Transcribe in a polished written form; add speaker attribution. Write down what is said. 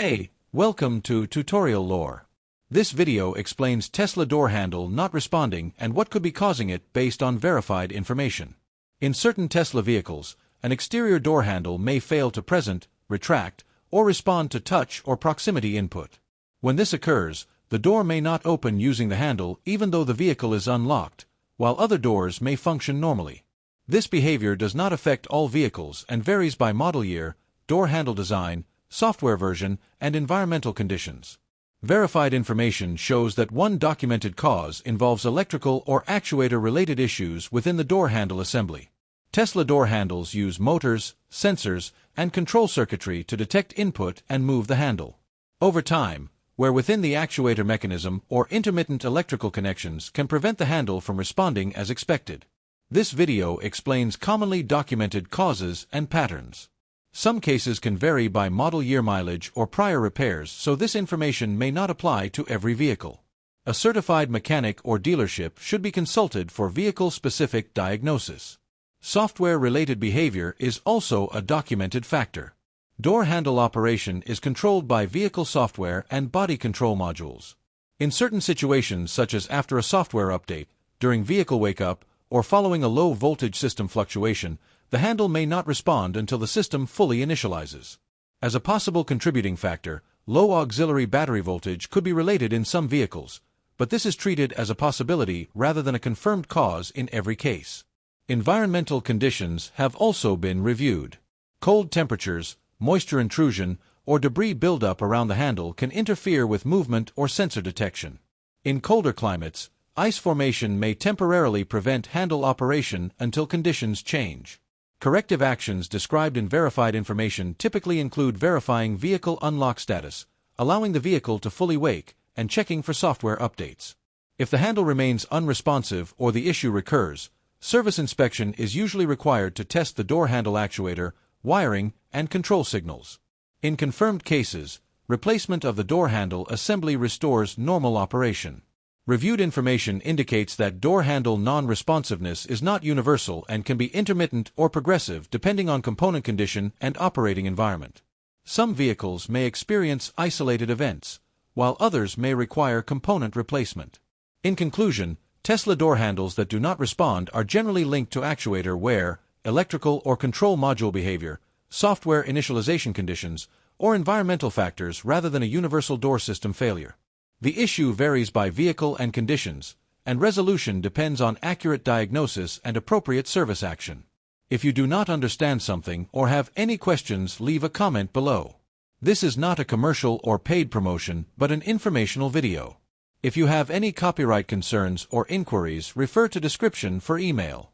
Speaker 1: Hey, welcome to Tutorial Lore. This video explains Tesla door handle not responding and what could be causing it based on verified information. In certain Tesla vehicles, an exterior door handle may fail to present, retract, or respond to touch or proximity input. When this occurs, the door may not open using the handle even though the vehicle is unlocked, while other doors may function normally. This behavior does not affect all vehicles and varies by model year, door handle design, software version, and environmental conditions. Verified information shows that one documented cause involves electrical or actuator-related issues within the door handle assembly. Tesla door handles use motors, sensors, and control circuitry to detect input and move the handle. Over time, where within the actuator mechanism or intermittent electrical connections can prevent the handle from responding as expected. This video explains commonly documented causes and patterns. Some cases can vary by model year mileage or prior repairs, so this information may not apply to every vehicle. A certified mechanic or dealership should be consulted for vehicle-specific diagnosis. Software-related behavior is also a documented factor. Door handle operation is controlled by vehicle software and body control modules. In certain situations, such as after a software update, during vehicle wake-up, or following a low-voltage system fluctuation, the handle may not respond until the system fully initializes. As a possible contributing factor, low auxiliary battery voltage could be related in some vehicles, but this is treated as a possibility rather than a confirmed cause in every case. Environmental conditions have also been reviewed. Cold temperatures, moisture intrusion, or debris buildup around the handle can interfere with movement or sensor detection. In colder climates, ice formation may temporarily prevent handle operation until conditions change. Corrective actions described in verified information typically include verifying vehicle unlock status, allowing the vehicle to fully wake, and checking for software updates. If the handle remains unresponsive or the issue recurs, service inspection is usually required to test the door handle actuator, wiring, and control signals. In confirmed cases, replacement of the door handle assembly restores normal operation. Reviewed information indicates that door handle non-responsiveness is not universal and can be intermittent or progressive depending on component condition and operating environment. Some vehicles may experience isolated events, while others may require component replacement. In conclusion, Tesla door handles that do not respond are generally linked to actuator wear, electrical or control module behavior, software initialization conditions, or environmental factors rather than a universal door system failure. The issue varies by vehicle and conditions, and resolution depends on accurate diagnosis and appropriate service action. If you do not understand something or have any questions, leave a comment below. This is not a commercial or paid promotion, but an informational video. If you have any copyright concerns or inquiries, refer to description for email.